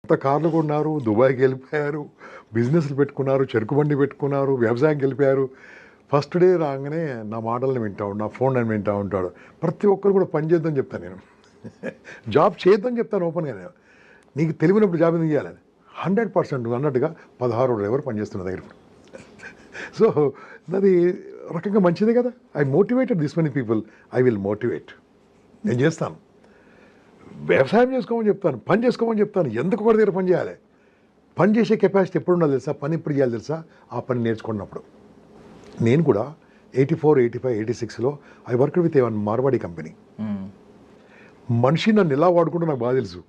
కొత్త కార్లు కొన్నారు, దుబాయ్కి వెళ్ళిపోయారు, బిజినెస్లు పెట్టుకున్నారు, చెరుకు బండి పెట్టుకున్నారు, వ్యవసాయంకి వెళ్ళిపోయారు. ఫస్ట్ డే రాగానే నా మాటలను వింటా ఉంటాడు, నా ఫోన్ నేను వింటూ ఉంటాడు. ప్రతి ఒక్కరు కూడా పని చేద్దాం చెప్తాను నేను. జాబ్ చేద్దాం చెప్తాను ఓపెన్గా. నేను నీకు తెలివినప్పుడు జాబ్ ఎందుకు చేయాలని 100% అన్నట్టుగా 16 డ్రైవర్ పనిచేస్తున్న దగ్గర. సో అది రకంగా మంచిదే కదా. I motivated this many people, I will motivate. నేను చేస్తాను. వ్యవసాయం చేసుకోమని చెప్తాను, పని చేసుకోమని చెప్తాను. ఎందుకు ఒకరి దగ్గర పని చేయాలి? పని చేసే కెపాసిటీ ఎప్పుడు ఉండాలి తెలుసా? పని ఎప్పుడు చేయాలి తెలుసా? ఆ పని నేర్చుకున్నప్పుడు. నేను కూడా 84, 85, 86లో I work with a Marwari company. మనిషి నన్ను ఎలా వాడుకుంటూ నాకు బాగా తెలుసు.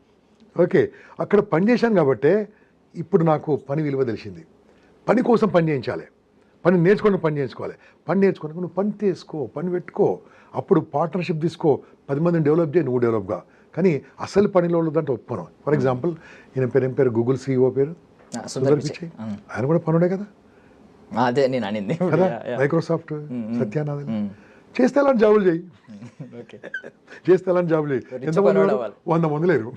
ఓకే, అక్కడ పని చేశాను కాబట్టే ఇప్పుడు నాకు పని విలువ తెలిసింది. పని కోసం పని చేయించాలి, పని నేర్చుకొని పని చేయించుకోవాలి. పని నేర్చుకొని నువ్వు పని తీసుకో, పని పెట్టుకో, అప్పుడు పార్ట్నర్షిప్ తీసుకో, 10 మందిని డెవలప్ చేయి, నువ్వు డెవలప్గా. కానీ అసలు పనిలో ఉన్నదంటే ఒప్పుకోను. ఫర్ ఎగ్జాంపుల్ ఈయన పేరు ఏం పేరు, గూగుల్ CEO పేరు సుందర్ పిచాయ్. ఆయన కూడా పనుడే కదా. అదే నేను అనింది కదా. మైక్రోసాఫ్ట్ సత్యానాథన్. చేస్తే అలాంటి జాబులు చేయి, చేస్తే అలాంటి జాబులు చేయి. ఎంతమంది 100 మంది లేరు,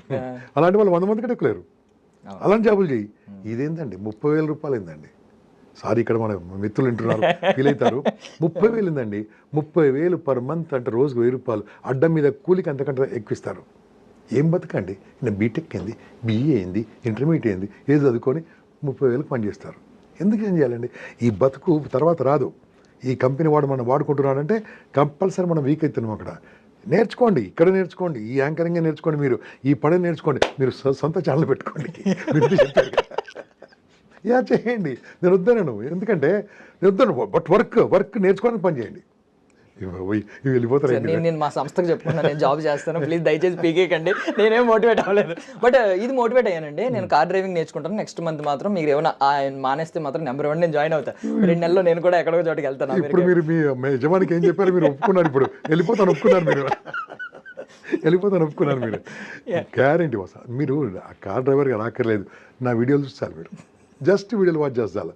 అలాంటి వాళ్ళు 100 మంది కంటే ఎక్కువ లేరు. అలాంటి జాబులు చేయి. ఇదేందండి 30,000 రూపాయలు ఏందండి? సారీ, ఇక్కడ మన మిత్రులు వింటున్నారు, ఫీల్ అవుతారు. 30,000 ఏందండి? 30,000 పర్ మంత్ అంటే రోజుకు 1,000 రూపాయలు. అడ్డం మీద కూలికి అంతకంటే ఎక్కువిస్తారు. ఏం బతకండి? నేను బీటెక్ అయింది, BE అయింది, ఇంటర్మీడియట్ అయింది, ఏది చదువుకొని 30,000 పని చేస్తారు. ఎందుకు ఏం చేయాలండి? ఈ బతుకు తర్వాత రాదు. ఈ కంపెనీ వాడు మనం వాడుకుంటున్నాడంటే కంపల్సరీ మనం వీక్ అవుతున్నాం. అక్కడ నేర్చుకోండి, ఇక్కడ నేర్చుకోండి, ఈ యాంకరింగ్ నేర్చుకోండి, మీరు ఈ పని నేర్చుకోండి, మీరు సొంత ఛానల్ పెట్టుకోండి. యా చేయండి, నేను వద్దాను. ఎందుకంటే నేను వద్దాను, బట్ వర్క్ నేర్చుకోవడానికి పని చేయండి. వెళ్ళిపోతారు. నేను మా సంస్థకు చెప్పుకున్నాను, నేను జాబ్ చేస్తాను, ప్లీజ్ దయచేసి పీకేకండి. నేనేం మోటివేట్ అవ్వలేదు, బట్ ఇది మోటివేట్ అయ్యానండి. నేను కార్ డ్రైవింగ్ నేర్చుకుంటాను. నెక్స్ట్ మంత్ మాత్రం మీరు ఏమైనా మానేస్తే మాత్రం నెంబర్ 1 నేను జాయిన్ అవుతాను. 2 నెలల్లో నేను కూడా ఎక్కడో చోటుకి వెళ్తాను. ఇప్పుడు మీరు మీ యజమానికి ఏం చెప్పారు? మీరు ఒప్పుకున్నారు, ఇప్పుడు వెళ్ళిపోతాను ఒప్పుకున్నారు, మీరు వెళ్ళిపోతాను ఒప్పుకున్నారు. మీరు గ్యారెంటీ వస్తా. మీరు ఆ కార్ డ్రైవర్గా రాక్కర్లేదు, నా వీడియోలు చూస్తారు. మీరు జస్ట్ వీడియోలు వాచ్ చేస్తారు.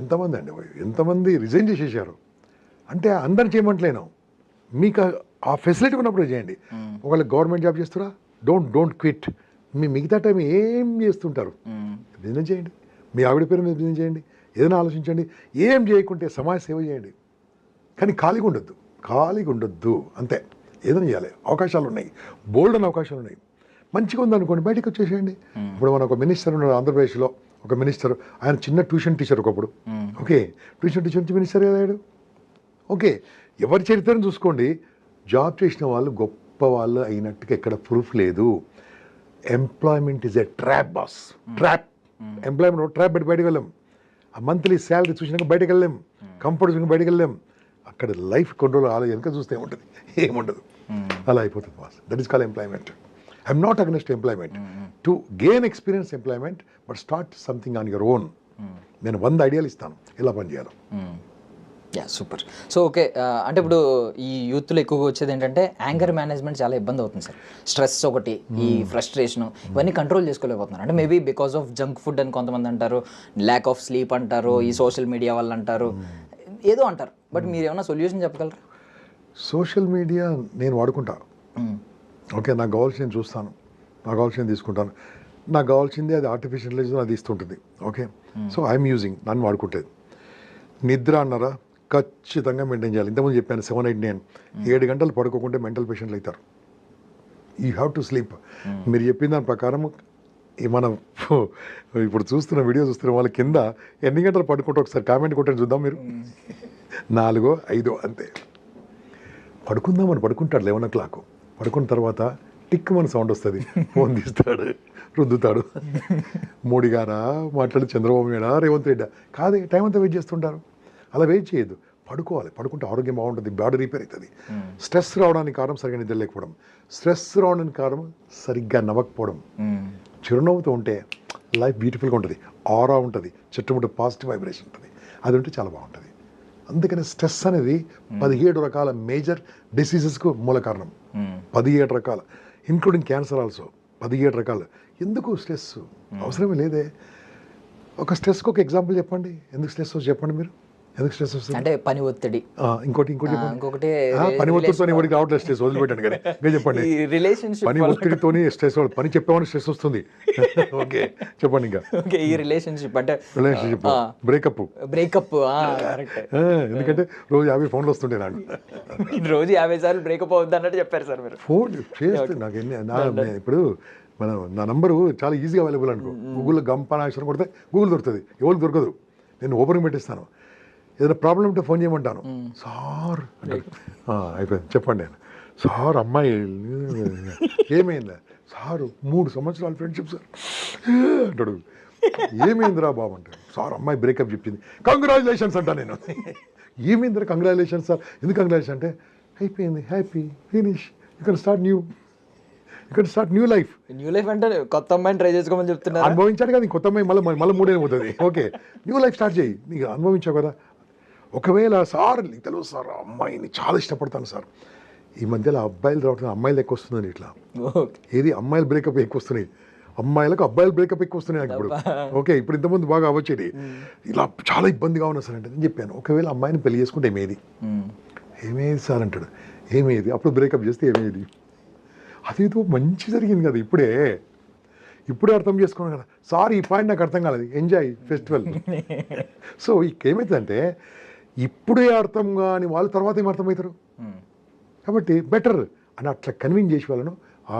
ఎంతమంది అండి, ఎంతమంది రిజైన్ చేసేసారు అంటే అందరు చేయమంటలేను. మీకు ఆ ఫెసిలిటీ ఉన్నప్పుడు చేయండి. ఒకవేళ గవర్నమెంట్ జాబ్ చేస్తారా, డోంట్ క్విట్. మీ మిగతా టైం ఏం చేస్తుంటారు? బిజినెస్ చేయండి, మీ ఆవిడ పేరు మీద బిజినెస్ చేయండి, ఏదైనా ఆలోచించండి. ఏం చేయకుంటే సమాజ సేవ చేయండి. కానీ ఖాళీగా ఉండొద్దు అంతే. ఏదైనా చేయాలి. అవకాశాలు ఉన్నాయి, బోల్డ్ అని అవకాశాలు ఉన్నాయి. మంచిగా ఉందనుకోండి బయటకు వచ్చేసేయండి. ఇప్పుడు మన ఒక మినిస్టర్ ఉన్నాడు ఆంధ్రప్రదేశ్లో, ఒక మినిస్టర్. ఆయన చిన్న ట్యూషన్ టీచర్ ఒకప్పుడు. ఓకే, ట్యూషన్ టీచర్ నుంచి మినిస్టర్ అయ్యాడు. ఓకే, ఎవరి చరిత్రను చూసుకోండి. జాబ్ చేసిన వాళ్ళు గొప్ప వాళ్ళు అయినట్టుగా ఎక్కడ ప్రూఫ్ లేదు. Employment is a trap boss, trap. Employment trap పెట్టి బయటకు వెళ్ళాం. ఆ మంత్లీ శాలరీ చూసినాక బయటకు వెళ్ళాం, కంఫర్ట్ చూసినాక బయటకు వెళ్ళాం. అక్కడ లైఫ్ కంట్రోల్ వెనక చూస్తే ఏముంటుంది? ఏముండదు. అలా అయిపోతుంది boss. That is call employment. I'm not against employment. To gain experience employment, but start something on your own. నేను 100 ఐడియాలు ఇస్తాను ఎలా పని చేయాలో. Yeah, super. సో ఓకే, అంటే ఇప్పుడు ఈ యూత్లో ఎక్కువగా వచ్చేది ఏంటంటే యాంగర్ మేనేజ్మెంట్ చాలా ఇబ్బంది అవుతుంది సార్. స్ట్రెస్ ఒకటి, ఈ ఫ్రస్ట్రేషన్, ఇవన్నీ కంట్రోల్ చేసుకోలేకపోతున్నారు. అంటే maybe because of junk food అని కొంతమంది అంటారు, ల్యాక్ ఆఫ్ స్లీప్ అంటారు, ఈ సోషల్ మీడియా వల్ల అంటారు, ఏదో అంటారు. బట్ మీరు ఏమైనా సొల్యూషన్ చెప్పగలరా? సోషల్ మీడియా నేను వాడుకుంటా. ఓకే, నాకు కావాల్సింది చూస్తాను, నాకు కావాల్సింది తీసుకుంటాను. నాకు కావాల్సింది అది ఆర్టిఫిషియల్ ఇంటెలిజెన్స్ అది ఇస్తుంటుంది. ఓకే, సో ఐఎమ్ యూజింగ్, నన్ను వాడుకుంటేది. నిద్ర అన్నారా, ఖచ్చితంగా మెయింటైన్ చేయాలి. ఇంతకుముందు చెప్పాను 7, 8, 9, 7 గంటలు పడుకోకుంటే మెంటల్ పేషెంట్లు అవుతారు. You have to sleep. మీరు చెప్పిన దాని ప్రకారం మనం ఇప్పుడు చూస్తున్న వీడియో చూస్తున్న వాళ్ళ కింద ఎన్ని గంటలు పడుకుంటే ఒకసారి కామెంట్ కొట్టండి చూద్దాం. మీరు 4, 5 అంతే. పడుకుందామని పడుకుంటాడు 11 o'clock. పడుకున్న తర్వాత టిక్ మన సౌండ్ వస్తుంది, ఫోన్ తీస్తాడు, రుద్దుతాడు. మోడీ గారా మాట్లాడు, చంద్రబాబు నాయుడా, రేవంత్ రెడ్డా కాదే, టైం అంతా వెయిట్ చేస్తుంటారు. అలా వెయిట్ చేయొద్దు, పడుకోవాలి. పడుకుంటే ఆరోగ్యం బాగుంటుంది, బాడీ రిపేర్ అవుతుంది. స్ట్రెస్ రావడానికి కారణం సరిగ్గా నిద్ర లేకపోవడం, స్ట్రెస్ రావడానికి కారణం సరిగ్గా నవ్వకపోవడం. చిరునవ్వుతూ ఉంటే లైఫ్ బ్యూటిఫుల్గా ఉంటుంది, ఆరా ఉంటుంది, చుట్టుముట్టు పాజిటివ్ వైబ్రేషన్ ఉంటుంది. అది ఉంటే చాలా బాగుంటుంది. అందుకని స్ట్రెస్ అనేది 17 రకాల మేజర్ డిసీజెస్కు మూల కారణం. 17 రకాల, ఇంక్లూడింగ్ క్యాన్సర్ ఆల్సో. 17 రకాలు. ఎందుకు స్ట్రెస్? అవసరమే లేదే. ఒక స్ట్రెస్కి ఒక ఎగ్జాంపుల్ చెప్పండి. ఎందుకు స్ట్రెస్ చెప్పండి మీరు. ఎందుకు స్ట్రెస్ వస్తుంది? అంటే పని ఒత్తిడి, ఇంకోటి ఇంకొకటి పని ఒత్తిడితో ఎవరికి రావట్లేదు స్ట్రెస్, వదిలిపెట్టాను కానీ ఇంకా చెప్పండి. రిలేషన్షిప్ పని ఒత్తిడితోని స్ట్రెస్, పని చెప్పేవాడిని స్ట్రెస్ వస్తుంది. ఓకే చెప్పండి ఇంకా. ఓకే, ఈ రిలేషన్షిప్ అంటే రిలేషన్షిప్ బ్రేకప్. కరెక్ట్. ఎందుకంటే రోజు 50 ఫోన్లు వస్తుంటాయి నాకు. రోజు 50 సార్లు బ్రేకప్ అవుద్ది అన్నట్టు చెప్పారు సార్ మీరు. ఫోన్ చేస్తే నాకు ఇప్పుడు నా నంబరు చాలా ఈజీగా అవైలబుల్ అనుకో. గూగుల్లో గంపనాశ్వరం కొడితే గూగుల్ దొరుకుతుంది, ఎవరికి దొరకదు. నేను ఓపెన్ పెట్టిస్తాను. ఏదైనా ప్రాబ్లం ఉంటే ఫోన్ చేయమంటాను. సార్ అంటే అయిపోయింది చెప్పండి. నేను సార్ అమ్మాయి ఏమైందా సార్ 3 సంవత్సరాల ఫ్రెండ్షిప్ సార్ అంటాడు. ఏమైందిరా బాబు అంటాడు. సార్ అమ్మాయి బ్రేకప్ చెప్పింది. కంగ్రాచులేషన్స్ అంటా నేను. ఏమైందిరా కంగ్రాచులేషన్స్ సార్. ఎందుకు కంగ్రాచులేషన్ అంటే అయిపోయింది, happy, finish, you can start new life. New life అంటే కొత్త అమ్మాయిని ట్రై చేసుకోమని చెప్తున్నారు. అనుభవించాడు కదా, కొత్త అమ్మాయి మళ్ళీ 3 ఏళ్ళు పోతుంది. ఓకే న్యూ లైఫ్ స్టార్ట్ చేయి, నీకు అనుభవించావు కదా. ఒకవేళ సార్ నీకు తెలుసు సార్ అమ్మాయిని చాలా ఇష్టపడతాను సార్, ఈ మధ్యలో అబ్బాయిలు రావట్లేదు, అమ్మాయిలు ఎక్కువ వస్తుందని ఇట్లా. ఏది అమ్మాయిలు బ్రేకప్ ఎక్కువ వస్తున్నాయి, అమ్మాయిలకు అబ్బాయిలు బ్రేకప్ ఎక్కువ వస్తున్నాయి నాకు ఇప్పుడు. ఓకే ఇప్పుడు ఇంతకుముందు బాగా అవ్వచ్చేది, ఇలా చాలా ఇబ్బందిగా ఉన్నా సార్ అంటే నేను చెప్పాను ఒకవేళ అమ్మాయిని పెళ్లి చేసుకుంటే ఏమేది సార్ అంటాడు. ఏమేది అప్పుడు బ్రేకప్ చేస్తే ఏమేది, అదేదో మంచి జరిగింది కదా ఇప్పుడే అర్థం చేసుకున్నాను కదా సార్. ఈ పాయింట్ నాకు అర్థం కాలేదు, ఎంజాయ్ ఫెస్టివల్. సో ఏమవుతుందంటే ఇప్పుడే అర్థం కాని వాళ్ళు తర్వాత ఏం అర్థమవుతారు కాబట్టి బెటర్ అని అట్లా కన్విన్స్ చేసి వాళ్ళను ఆ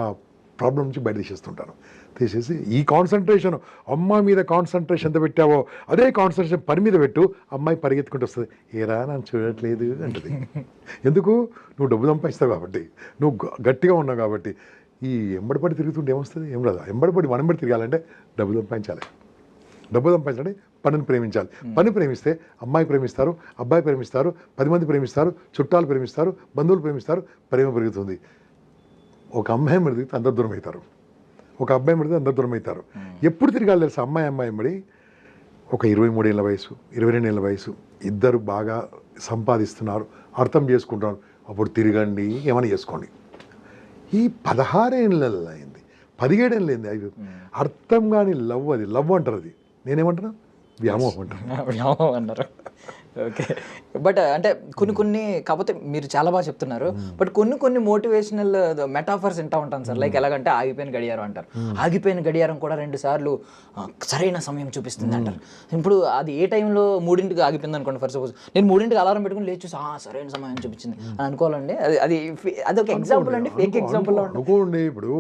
ప్రాబ్లం నుంచి బయట తీసేసి ఈ కాన్సన్ట్రేషన్ అమ్మాయి మీద కాన్సన్ట్రేషన్ ఎంత పెట్టావో అదే కాన్సన్ట్రేషన్ పని మీద పెట్టు, అమ్మాయి పరిగెత్తుకుంటూ వస్తుంది. ఏరా నన్ను చూడట్లేదు అంటది. ఎందుకు? నువ్వు డబ్బు సంపాదిస్తావు కాబట్టి, నువ్వు గట్టిగా ఉన్నావు కాబట్టి. ఈ ఎంబడిపడి తిరుగుతుంటే ఏమొస్తుంది? ఏం రాదు. ఎంబడిపడి వెంబడి తిరగాలంటే డబ్బు సంపాదించాలి. డబ్బు సంపాదించాలంటే పనిని ప్రేమించాలి. పని ప్రేమిస్తే అమ్మాయి ప్రేమిస్తారు, అబ్బాయి ప్రేమిస్తారు, 10 మంది ప్రేమిస్తారు, చుట్టాలు ప్రేమిస్తారు, బంధువులు ప్రేమిస్తారు, ప్రేమ పెరుగుతుంది. ఒక అమ్మాయి మడితే అందరు దూరం అవుతారు, ఒక అబ్బాయి మడితే అందరు దూరం అవుతారు. ఎప్పుడు తిరగాలి తెలుసా? అమ్మాయి మడి ఒక 23 ఏళ్ళ వయసు, 22 ఏళ్ళ వయసు, ఇద్దరు బాగా సంపాదిస్తున్నారు, అర్థం చేసుకుంటున్నారు, అప్పుడు తిరగండి, ఏమైనా చేసుకోండి. ఈ 16 ఏళ్ళ అయింది, 17 ఏళ్ళు అయింది, అర్థం కాని లవ్. అది లవ్ అంటారు, అది నేనేమంటున్నా వ్యామోహం అన్నారు. ఓకే బట్ అంటే కొన్ని కాకపోతే మీరు చాలా బాగా చెప్తున్నారు. బట్ కొన్ని మోటివేషనల్ మెటాఫర్స్ వింటా ఉంటాను సార్. లైక్ ఎలాగంటే ఆగిపోయిన గడియారం అంటారు. ఆగిపోయిన గడియారం కూడా 2 సార్లు సరైన సమయం చూపిస్తుంది అంటారు. ఇప్పుడు అది ఏ టైంలో 3ంటికి ఆగిపోయింది అనుకోండి, ఫర్ సపోజ్ నేను 3ంటికి అలారం పెట్టుకుని లేచి చూసి సరైన సమయం చూపించింది అని అనుకోవాలండి. అది ఒక ఎగ్జాంపుల్ అండి, ఫేక్ ఎగ్జాంపుల్ అనుకోండి. ఇప్పుడు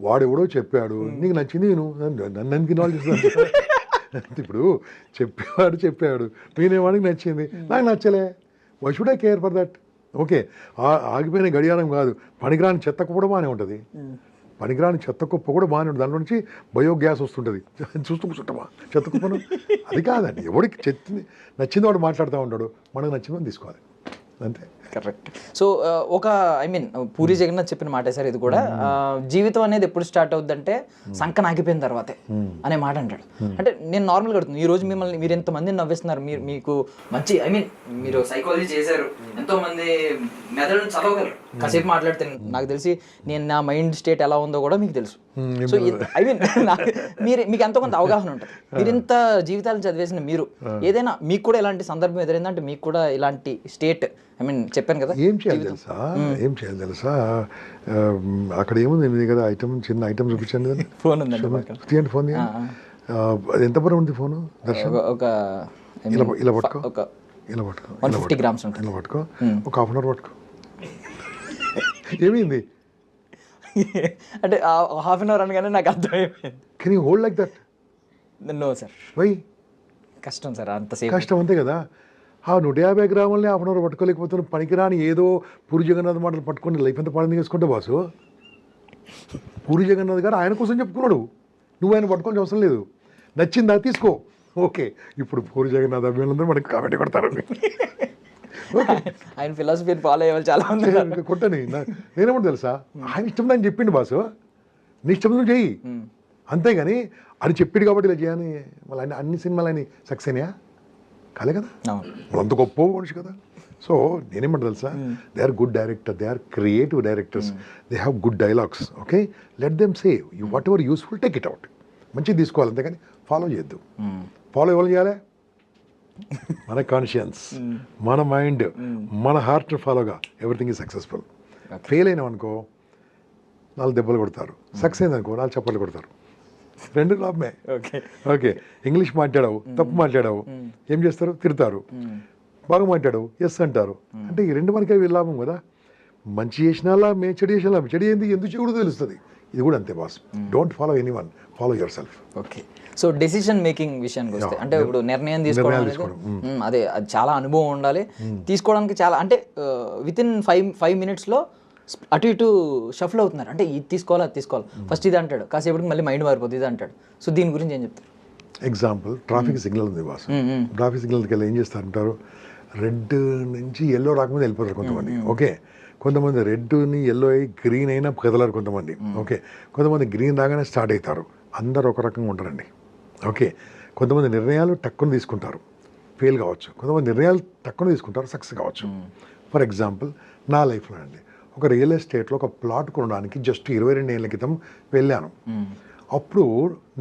వాడు ఎవడో చెప్పాడు, నీకు నచ్చింది నన్ను ఆలోచిస్తాను. ఇప్పుడు చెప్పాడు నేనేవాడికి నచ్చింది, నాకు నచ్చలే. Why should I care for that? Okay ఆగిపోయిన గడియారం కాదు, పనికిరాని చెత్త కుప్ప కూడా బాగానే ఉంటుంది. పనికిరాని చెత్త కుప్ప కూడా బాగానే ఉంటుంది, దాంట్లో నుంచి బయోగ్యాస్ వస్తుంటుంది. చూస్తూ కూర్చుంటామా చెత్త కుప్పను? అది కాదండి, ఎవడికి నచ్చింది వాడు మాట్లాడుతూ ఉంటాడు, మనకు నచ్చిందని తీసుకోవాలి అంతే. కరెక్ట్. సో ఒక పూరి జగన్నాథ్ చెప్పిన మాట సార్ ఇది కూడా, జీవితం అనేది ఎప్పుడు స్టార్ట్ అవుద్దంటే సంకన ఆగిపోయిన తర్వాతే అనే మాట అంటాడు. అంటే నేను నార్మల్గా అడుగుతుంది, ఈ రోజు మిమ్మల్ని మీరు ఎంతమందిని నవ్విస్తున్నారు, మీకు మంచి మీరు సైకాలజీ చేశారు, ఎంతో మంది మెదడుని చదవగలరు, కాసేపు మాట్లాడితే నాకు తెలిసి నేను నా మైండ్ స్టేట్ ఎలా ఉందో కూడా మీకు తెలుసు. సో మీకు ఎంతో కొంత అవగాహన ఉంటుంది. మీరు ఇంత జీవితాలను చదివేసిన మీరు ఏదైనా మీకు కూడా ఇలాంటి సందర్భం ఎదురైందంటే, మీకు కూడా ఇలాంటి స్టేట్ చెప్పాను కదా, ఏం చేయాలి తెలుసా అక్కడ ఏముంది కదా ఐటమ్, చిన్న ఐటమ్ చూపించండి కదా. ఫోన్ ఉందండి, తీయండి ఫోన్. అది ఎంత బరువు ఉంది ఫోన్? దర్శనం ఇలా పట్టుకో, 150 grams ఉంటుంది. ఇలా పట్టుకో, ఒక హాఫ్ అన్ అవర్ పట్టుకో. ఏమైంది అంటే హాఫ్ అన్ అవర్ అనగానే నాకు అర్థమైపోయింది. Can you hold like that? No sir. Why? కష్టం సార్, అంతసేపు కష్టం అంతే కదా. 150 గ్రాములని హాఫ్ అన్ అవర్ పట్టుకోలేకపోతున్నాను. పనికిరాని ఏదో పూరి జగన్నాథ్ మాటలు పట్టుకొని లైఫ్ అంతా పాలన చేసుకుంటే బాసు. పూరి జగన్నాథ్ గారు ఆయన కోసం చెప్పుకున్నాడు, నువ్వు ఆయన పట్టుకోవాల్సిన అవసరం లేదు. నచ్చిందా తీసుకో. ఓకే ఇప్పుడు పూరి జగన్నాథ్ అభిమానులందరూ మనకి కామెంట్ కొడతారు, ఆయన ఫిలాసఫీని ఫాలో అయ్యే చాలా ఉంది. కొట్టని నేనేమంటే తెలుసా, ఆయన ఇష్టం అని చెప్పిండు బాసు, నీ ఇష్టం నువ్వు చెయ్యి, అంతేగాని అది చెప్పిండు కాబట్టి ఇలా చేయని మళ్ళీ అన్ని సినిమాలు ఆయన సక్సెస్ అయినాయా? కాలే కదా, అంత గొప్ప మనిషి కదా. సో నేనేమంటే తెలుసా, they are good director, they are creative directors, they have good dialogues. Okay let them say whatever useful, take it out. మంచిది తీసుకోవాలి, అంతేగాని ఫాలో చేయొద్దు. ఫాలో ఎవరు చేయాలి? మన కాన్షియన్స్, మన మైండ్, మన హార్ట్ ఫాలోగా ఎవ్రీథింగ్ ఈజ్ సక్సెస్ఫుల్. ఫెయిల్ అయినాం అనుకో 4 దెబ్బలు కొడతారు, సక్సెస్ అయింది అనుకో 4 చప్పట్లు కొడతారు. 2 లాభమే. ఓకే, ఇంగ్లీష్ మాట్లాడావు, తప్పు మాట్లాడావు, ఏం చేస్తారు? తిడతారు. బాగా మాట్లాడావు, ఎస్ అంటారు. అంటే ఈ 2 మనకే లాభం కదా. మంచి చేసినా మేము చెడు చేసినా లాభం. చెడు ఏంది ఎందుకు చేయకూడదు తెలుస్తుంది. ఇది కూడా అంతే boss. Don't follow any one, follow your self. Okay, so decision making విషయానికి వస్తే అంటే ఇప్పుడు నిర్ణయం తీసుకోవడం అనేది, అది చాలా అనుభవం ఉండాలి తీసుకోవడానికి. చాలా అంటే విత్ ఇన్ 5 minutesలో అటు ఇటు షఫల్ అవుతున్నారు. అంటే ఇది తీసుకోవాలి, అది తీసుకోవాలి, ఫస్ట్ ఇది అంటాడు, కాసేపటికి మళ్ళీ మైండ్ మారిపోతుంది, ఇది అంటాడు. సో దీని గురించి ఏం చెప్తారు? ఎగ్జాంపుల్, ట్రాఫిక్ సిగ్నల్ ఉంది బాస్. ట్రాఫిక్ సిగ్నల్కి వెళ్ళి ఏం చేస్తారంటారు? రెడ్ నుంచి ఎల్లో రాకముందు వెళ్ళిపోతారు కొంతమంది. ఓకే, కొంతమంది రెడ్ని ఎల్లో అయ్యి గ్రీన్ అయినా కదలరు కొంతమంది. ఓకే, కొంతమంది గ్రీన్ రాగానే స్టార్ట్ అవుతారు. అందరు ఒక రకంగా ఉంటారండి. ఓకే, కొంతమంది నిర్ణయాలు టక్కున తీసుకుంటారు, ఫెయిల్ కావచ్చు. కొంతమంది నిర్ణయాలు టక్కున తీసుకుంటారు, సక్సెస్ కావచ్చు. ఫర్ ఎగ్జాంపుల్ నా లైఫ్లో అండి, ఒక రియల్ ఎస్టేట్లో ఒక ప్లాట్ కొనడానికి జస్ట్ 22 ఏళ్ళ క్రితం వెళ్ళాను. అప్పుడు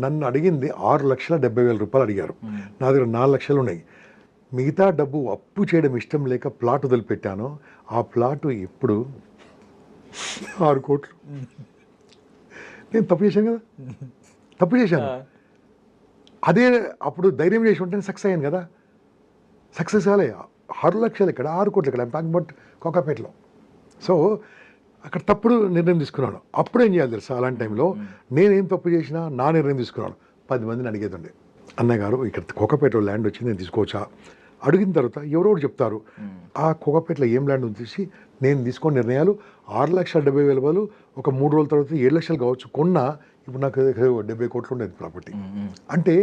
నన్ను అడిగింది 6,70,000 రూపాయలు అడిగారు. నా దగ్గర 4 లక్షలు ఉన్నాయి. మిగతా డబ్బు అప్పు చేయడం ఇష్టం లేక ప్లాట్ వదిలిపెట్టాను. ఆ ప్లాట్ ఇప్పుడు 6 కోట్లు. నేను తప్పు చేశాను కదా, తప్పు చేశాను. అదే అప్పుడు ధైర్యం చేసి ఉంటే సక్సెస్ అయ్యాను కదా. సక్సెస్ కాలే. 6 లక్షలు ఇక్కడ, 6 కోట్లు ఇక్కడ. Talking but కోకాపేటలో. సో అక్కడ తప్పుడు నిర్ణయం తీసుకున్నాను. అప్పుడు ఏం చేయాలి తెలుసా? అలాంటి టైంలో నేనేం తప్పు చేసినా నా నిర్ణయం తీసుకున్నాను. 10 మందిని అడిగేదండి, అన్నయ్య గారు ఇక్కడ కోకాపేటలో ల్యాండ్ వచ్చింది, నేను తీసుకోవచ్చా? అడిగిన తర్వాత ఎవరో చెప్తారు ఆ కోకాపేటలో ఏం ల్యాండ్ ఉంది. నేను తీసుకున్న నిర్ణయాలు 6,70,000 ఒక 3 రోజుల తర్వాత 7 లక్షలు కావచ్చు. కొన్నా ఇప్పుడు నాకు 70 కోట్లు ఉండేది ప్రాపర్టీ. అంటే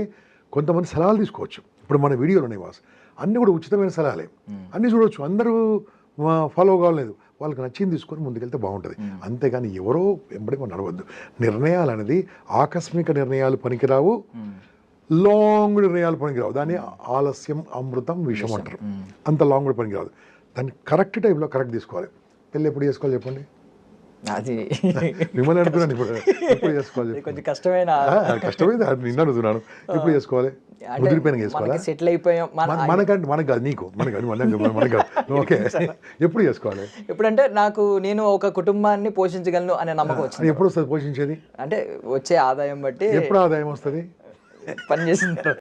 కొంతమంది సలహాలు తీసుకోవచ్చు. ఇప్పుడు మన వీడియోలు ఉన్నాయి వాస్, అన్నీ కూడా ఉచితమైన సలహాలే, అన్నీ చూడవచ్చు. అందరూ ఫాలో కావాలేదు, వాళ్ళకి నచ్చింది తీసుకొని ముందుకెళ్తే బాగుంటుంది. అంతేగాని ఎవరో వెంబడి మనం నడవద్దు. నిర్ణయాలు అనేది ఆకస్మిక నిర్ణయాలు పనికిరావు, లాంగ్ నిర్ణయాలు పనికిరావు. దాన్ని ఆలస్యం అమృతం విషం అంటారు. అంత లాంగ్ కూడా పనికిరాదు. దాన్ని కరెక్ట్ టైంలో కరెక్ట్ తీసుకోవాలి. పెళ్ళి ఎప్పుడు చేసుకోవాలి చెప్పండి? అది మిమ్మల్ని అడుగుతున్నాను. ఇప్పుడు ఎప్పుడు చేసుకోవాలి? కొంచెం కష్టమైన కష్టమైంది, అది నిన్న అడుగుతున్నాను. ఎప్పుడు చేసుకోవాలి? ముదిరిపోయిన చేసుకోవాలి. సెటిల్ అయిపోయాం మనకంటే మనకు కాదు, నీకు మనకు కాదు. ఓకే, ఎప్పుడు చేసుకోవాలి? ఎప్పుడంటే నేను ఒక కుటుంబాన్ని పోషించగలను అనే నమ్మకం వచ్చింది. ఎప్పుడు వస్తుంది పోషించేది? అంటే వచ్చే ఆదాయం బట్టి. ఎప్పుడు ఆదాయం వస్తుంది? పని చేసిన